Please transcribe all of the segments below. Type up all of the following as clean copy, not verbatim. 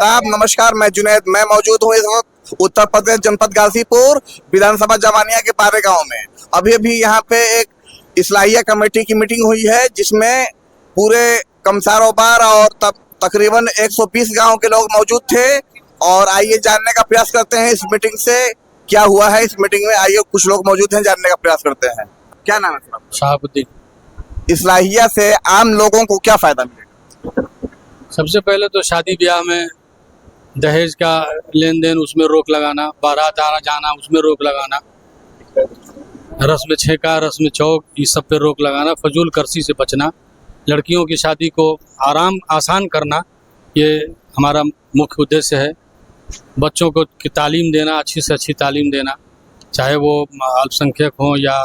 आदाब, नमस्कार। मैं जुनैद, मैं मौजूद हूँ इस वक्त उत्तर प्रदेश जनपद गाजीपुर विधानसभा जवानिया के पारे गांव में। अभी अभी यहाँ पे एक इस्लाहिया कमेटी की मीटिंग हुई है, जिसमें पूरे कमसारोबार और तकरीबन 120 गांव के लोग मौजूद थे। और आइए जानने का प्रयास करते हैं इस मीटिंग से क्या हुआ है। इस मीटिंग में आइए कुछ लोग मौजूद हैं, जानने का प्रयास करते हैं। क्या नाम है सर? शहाबुद्दीन। इस्लाहिया से आम लोगों को क्या फायदा मिलेगा? सबसे पहले तो शादी ब्याह में दहेज का लेन देन, उसमें रोक लगाना, बारात आना जाना उसमें रोक लगाना, रस्म छेका, रस्म चौक, इस सब पे रोक लगाना, फजूल कर्सी से बचना, लड़कियों की शादी को आसान करना, ये हमारा मुख्य उद्देश्य है। बच्चों को की तालीम देना, अच्छी से अच्छी तालीम देना, चाहे वो अल्पसंख्यक हों या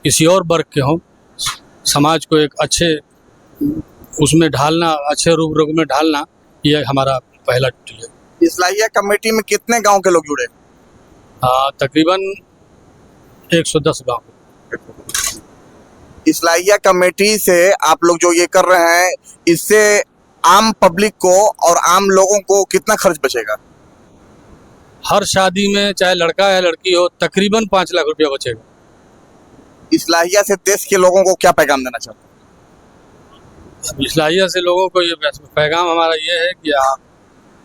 किसी और वर्ग के हों। समाज को एक अच्छे उसमें ढालना, अच्छे रूप में ढालना, ये हमारा पहला ड्यूटी है। इस्लाहिया कमेटी में कितने गांव के लोग जुड़े? तकरीबन 110 गाँव। इस्लाहिया कमेटी से आप लोग जो ये कर रहे हैं, इससे आम पब्लिक को और आम लोगों को कितना खर्च बचेगा? हर शादी में चाहे लड़का या लड़की हो, तकरीबन 5 लाख रुपया बचेगा। इस्लाहिया से देश के लोगों को क्या पैगाम देना चाहते हैं? इस्लाहिया से लोगों को ये पैगाम हमारा ये है कि आप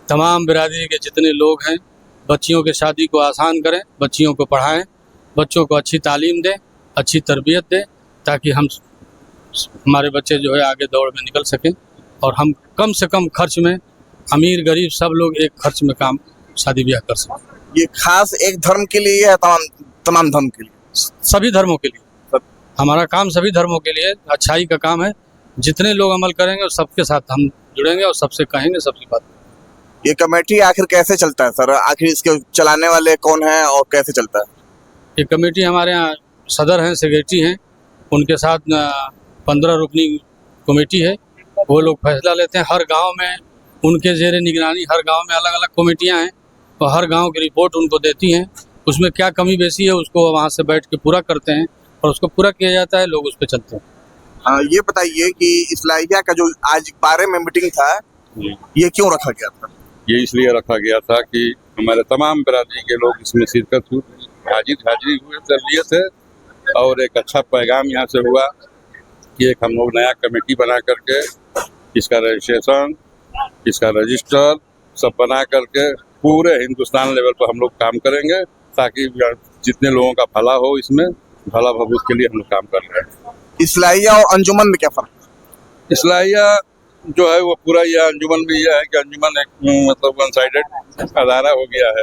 तमाम बिरादरी के जितने लोग हैं, बच्चियों के शादी को आसान करें, बच्चियों को पढ़ाएं, बच्चों को अच्छी तालीम दें, अच्छी तरबियत दें, ताकि हमारे बच्चे जो है आगे दौड़ में निकल सकें और हम कम से कम खर्च में, अमीर गरीब सब लोग एक खर्च में काम शादी ब्याह कर सकें। ये खास एक धर्म के लिए है, तमाम धर्म के लिए? सभी धर्मों के लिए। हमारा काम सभी धर्मों के लिए अच्छाई का काम है। जितने लोग अमल करेंगे सबके साथ हम जुड़ेंगे और सबसे कहेंगे सबकी बात। ये कमेटी आखिर कैसे चलता है सर? आखिर इसके चलाने वाले कौन हैं और कैसे चलता है? ये कमेटी हमारे यहाँ सदर हैं, सेक्रेटरी हैं, उनके साथ 15 रुकनी कमेटी है। वो लोग फैसला लेते हैं। हर गांव में उनके ज़ेरे निगरानी, हर गांव में अलग अलग कमेटियां हैं और हर गांव की रिपोर्ट उनको देती हैं। उसमें क्या कमी बेसी है उसको वहाँ से बैठ के पूरा करते हैं और उसको पूरा किया जाता है, लोग उस पर चलते हैं। ये बताइए कि इस्लाहिया का जो आज बारे में मीटिंग था, ये क्यों रखा गया था? ये इसलिए रखा गया था कि हमारे तमाम बिरादरी के लोग इसमें शिरकत हाजिरी हुए लिए थे और एक अच्छा पैगाम यहाँ से हुआ कि एक हम लोग नया कमेटी बना करके इसका रजिस्ट्रेशन, इसका रजिस्टर सब बना करके पूरे हिंदुस्तान लेवल पर हम लोग काम करेंगे, ताकि जितने लोगों का भला हो, इसमें भला भबूद के लिए हम लोग काम कर रहे हैं। इस्लाहिया और अंजुमन में क्या फर्क? इस्लाहिया जो है वो पूरा, यह अंजुमन भी यह है कि अंजुमन एक मतलब वन साइडेड अदारा हो गया है।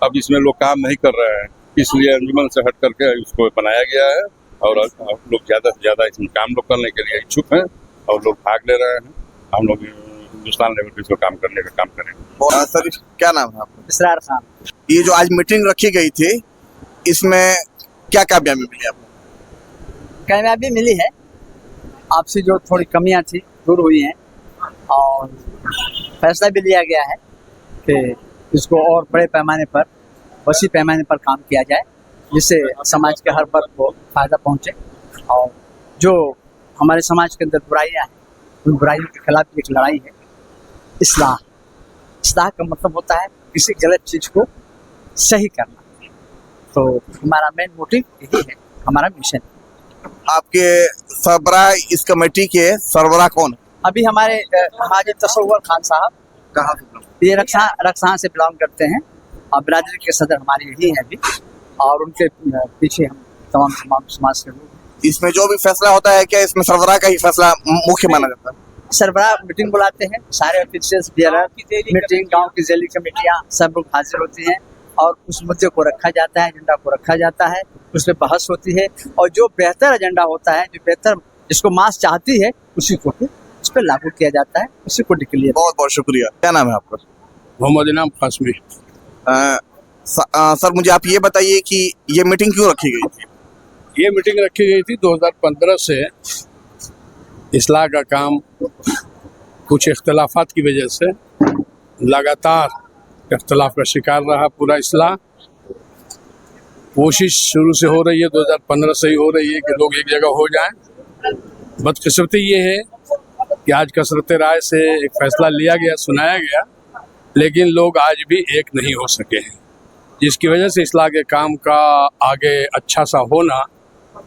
अब इसमें लोग काम नहीं कर रहे हैं, इसलिए अंजुमन से हट करके इसको बनाया गया है और लोग ज़्यादा से ज़्यादा इसमें काम लोग करने के लिए इच्छुक हैं और लोग भाग ले रहे हैं। हम लोग हिंदुस्तान लेवल पर इसको काम करने का काम करेंगे। सर क्या नाम है आपका? इसरार खान। ये जो आज मीटिंग रखी गई थी, इसमें क्या कामयाबी मिली आपको? कामयाबी मिली है, आपसे जो थोड़ी कमियां थी दूर हुई हैं और फैसला भी लिया गया है कि इसको और बड़े पैमाने पर, वसी पैमाने पर काम किया जाए, जिससे समाज के हर वर्ग को फ़ायदा पहुंचे। और जो हमारे समाज के अंदर बुराइयां हैं, उन बुराइयों के खिलाफ एक लड़ाई है। इस्लाह का मतलब होता है किसी गलत चीज़ को सही करना। तो हमारा मेन मोटिव यही है, हमारा मिशन। आपके सरबराह, इस कमेटी के सरबराह कौन है? अभी हमारे हाजी तसव्वुर खान साहब, कहाँ से? ये रक्सान से बिलोंग करते हैं और बिरादरी के सदर हमारे यही हैं अभी, और उनके पीछे हम तमाम समाज के लोग। इसमें जो भी फैसला होता है, क्या इसमें सरबराह का ही फैसला मुख्य माना जाता है? सरबराह मीटिंग बुलाते हैं, सारे ऑफिसर्स, मीटिंग, गांव की ज़ेली कमेटियां सब लोग हाजिर होती हैं और उस मुद्दे को रखा जाता है, एजेंडा को रखा जाता है, उस पर बहस होती है और जो बेहतर एजेंडा होता है, जो बेहतर जिसको मास चाहती है, उसी को उस पर लागू किया जाता है, उसी को डिक्लेयर। बहुत बहुत शुक्रिया। क्या नाम है आपका? मोहम्मद इनाम कासमी। सर मुझे आप ये बताइए कि ये मीटिंग क्यों रखी गई थी? ये मीटिंग रखी गई थी 2015 से इस्लाह का काम कुछ इख्तलाफात की वजह से लगातार इख्तलाफ का शिकार रहा पूरा इस्लाह। कोशिश शुरू से हो रही है, 2015 से ही हो रही है कि लोग एक जगह हो जाएं। बदकिस्मती ये है कि आज कसरत राय से एक फैसला लिया गया, सुनाया गया लेकिन लोग आज भी एक नहीं हो सके हैं, जिसकी वजह से इस्लाह के काम का आगे अच्छा सा होना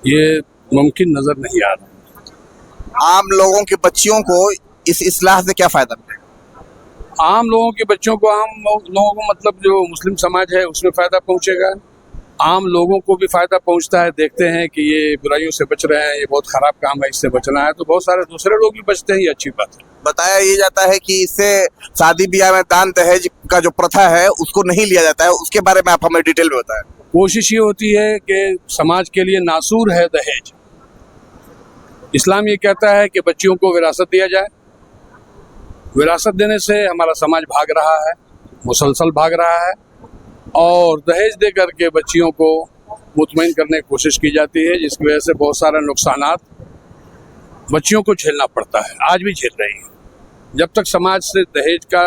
ये मुमकिन नज़र नहीं आ रहा। आम लोगों के बच्चियों को इस इस्लाह से क्या फायदा मिलेगा? आम लोगों के बच्चों को, आम लोगों को मतलब जो मुस्लिम समाज है उसमें फ़ायदा पहुंचेगा, आम लोगों को भी फ़ायदा पहुंचता है। देखते हैं कि ये बुराइयों से बच रहे हैं, ये बहुत ख़राब काम है, इससे बचना है, तो बहुत सारे दूसरे लोग भी बचते हैं, ये अच्छी बात है। बताया ये जाता है कि इससे शादी ब्याह में दान दहेज का जो प्रथा है उसको नहीं लिया जाता है, उसके बारे में आप हमें डिटेल में बताएं। कोशिश ये होती है कि समाज के लिए नासूर है दहेज। इस्लाम ये कहता है कि बच्चियों को विरासत दिया जाए। विरासत देने से हमारा समाज भाग रहा है, मुसलसल भाग रहा है, और दहेज दे करके बच्चियों को मुतमईन करने की कोशिश की जाती है, जिसकी वजह से बहुत सारे नुकसानात बच्चियों को झेलना पड़ता है, आज भी झेल रही हैं। जब तक समाज से दहेज का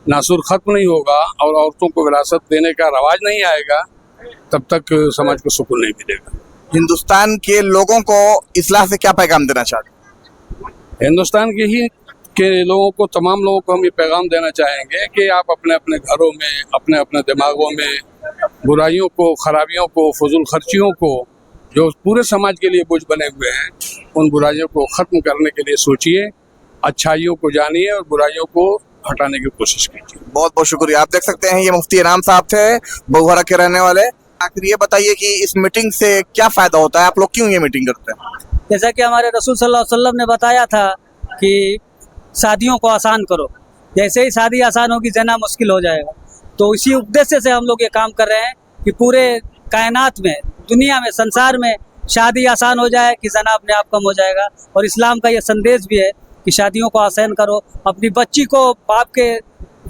नासूर ख़त्म नहीं होगा और औरतों को विरासत देने का रवाज नहीं आएगा, तब तक समाज को सुकून नहीं मिलेगा। हिंदुस्तान के लोगों को इस्लाह से क्या पैगाम देना चाहते हैं? हिंदुस्तान के लोगों को, तमाम लोगों को हम ये पैगाम देना चाहेंगे कि आप अपने अपने घरों में, अपने अपने दिमागों में बुराइयों को, खराबियों को, फजूल खर्चियों को, जो पूरे समाज के लिए बोझ बने हुए हैं, उन बुराइयों को ख़त्म करने के लिए सोचिए, अच्छाइयों को जानिए और बुराइयों को हटाने की कोशिश कीजिए। बहुत बहुत शुक्रिया। आप देख सकते हैं ये मुफ्ती इनाम साहब थे, बहुहरा के रहने वाले। आखिर ये बताइए कि इस मीटिंग से क्या फ़ायदा होता है, आप लोग क्यों ये मीटिंग करते हैं? जैसा कि हमारे रसूल सल्लल्लाहु अलैहि वसल्लम ने बताया था कि शादियों को आसान करो, जैसे ही शादी आसान होगी जना मुश्किल हो जाएगा। तो इसी उद्देश्य से हम लोग ये काम कर रहे हैं कि पूरे कायनात में, दुनिया में, संसार में शादी आसान हो जाए कि जना अपने आप कम हो जाएगा। और इस्लाम का ये संदेश भी है कि शादियों को आसान करो। अपनी बच्ची को बाप के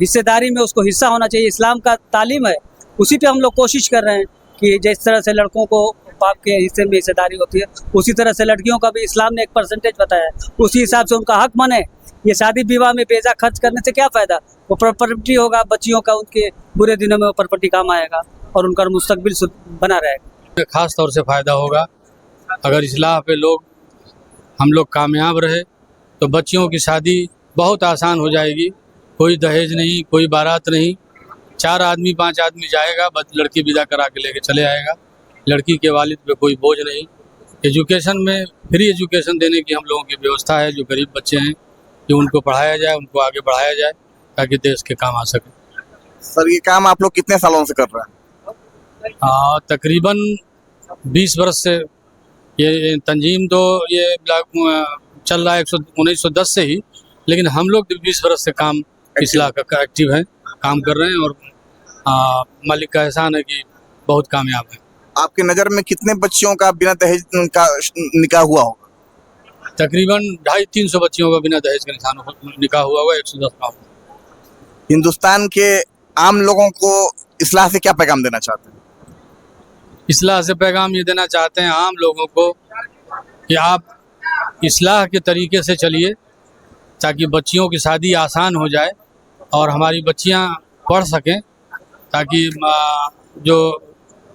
हिस्सेदारी में उसको हिस्सा होना चाहिए, इस्लाम का तालीम है, उसी पे हम लोग कोशिश कर रहे हैं कि जिस तरह से लड़कों को बाप के हिस्से में हिस्सेदारी होती है, उसी तरह से लड़कियों का भी इस्लाम ने एक परसेंटेज बताया है, उसी हिसाब से उनका हक बने। ये शादी विवाह में बेजा खर्च करने से क्या फ़ायदा? वो प्रॉपर्टी होगा बच्चियों का, उनके बुरे दिनों में वो प्रॉपर्टी काम आएगा और उनका मुस्तकबिल बना रहेगा। ख़ास तौर से फ़ायदा होगा अगर इस्लाह पे हम लोग कामयाब रहे तो बच्चियों की शादी बहुत आसान हो जाएगी। कोई दहेज नहीं, कोई बारात नहीं, 4 आदमी 5 आदमी जाएगा, बस लड़की विदा करा के लेके चले आएगा। लड़की के वालिद पे कोई बोझ नहीं। एजुकेशन में फ्री एजुकेशन देने की हम लोगों की व्यवस्था है। जो गरीब बच्चे हैं कि उनको पढ़ाया जाए, उनको आगे बढ़ाया जाए ताकि देश के काम आ सके। सर ये काम आप लोग कितने सालों से कर रहे हैं? तकरीबन 20 वर्ष से ये तंजीम तो ये चल रहा है 1910 से ही, लेकिन हम लोग 20 वर्ष से काम इस्लाह का एक्टिव हैं, काम कर रहे हैं और मालिक का एहसान है कि बहुत कामयाब है। आपकी नज़र में कितने बच्चियों का बिना दहेज का निकाह हुआ होगा? तकरीबन 250-300 बच्चियों का बिना दहेज का निकाह हुआ हुआ, 110 का। हिंदुस्तान के आम लोगों को इस्लाह से क्या पैगाम देना चाहते हैं? इस्लाह से पैगाम ये देना चाहते हैं आम लोगों को कि आप इस्लाह के तरीके से चलिए ताकि बच्चियों की शादी आसान हो जाए और हमारी बच्चियां पढ़ सकें, ताकि जो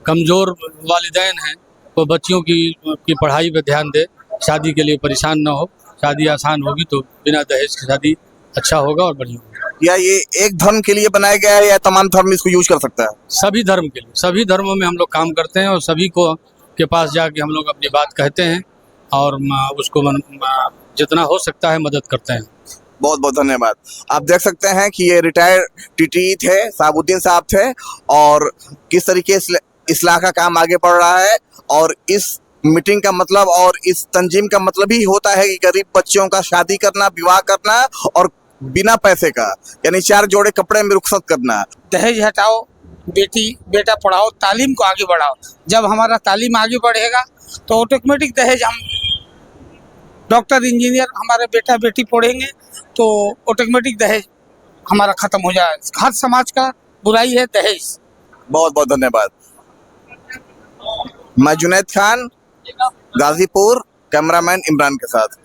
कमज़ोर वालिदैन हैं वो बच्चियों की पढ़ाई पे ध्यान दे, शादी के लिए परेशान ना हो। शादी आसान होगी तो बिना दहेज की शादी अच्छा होगा और बढ़िया होगा। या ये एक धर्म के लिए बनाया गया है या तमाम धर्म इसको यूज कर सकता है? सभी धर्म के लिए, सभी धर्मों में हम लोग काम करते हैं और सभी को के पास जाके हम लोग अपनी बात कहते हैं और उसको जितना हो सकता है मदद करते हैं। बहुत बहुत धन्यवाद। आप देख सकते हैं कि ये रिटायर्ड टीटी थे, साबुद्दीन साहब थे, और किस तरीके से इस्लाह का काम आगे बढ़ रहा है। और इस मीटिंग का मतलब और इस तंजीम का मतलब ही होता है कि गरीब बच्चियों का शादी करना, विवाह करना और बिना पैसे का, यानी 4 जोड़े कपड़े में रुखसत करना। दहेज हटाओ, बेटा पढ़ाओ, तालीम को आगे बढ़ाओ। जब हमारा तालीम आगे बढ़ेगा तो ऑटोमेटिक दहेज, हम डॉक्टर इंजीनियर हमारे बेटा बेटी पढ़ेंगे तो ऑटोमेटिक दहेज हमारा ख़त्म हो जाएगा। हर समाज का बुराई है दहेज। बहुत बहुत धन्यवाद। मैं जुनैद खान, गाजीपुर, कैमरामैन इमरान के साथ।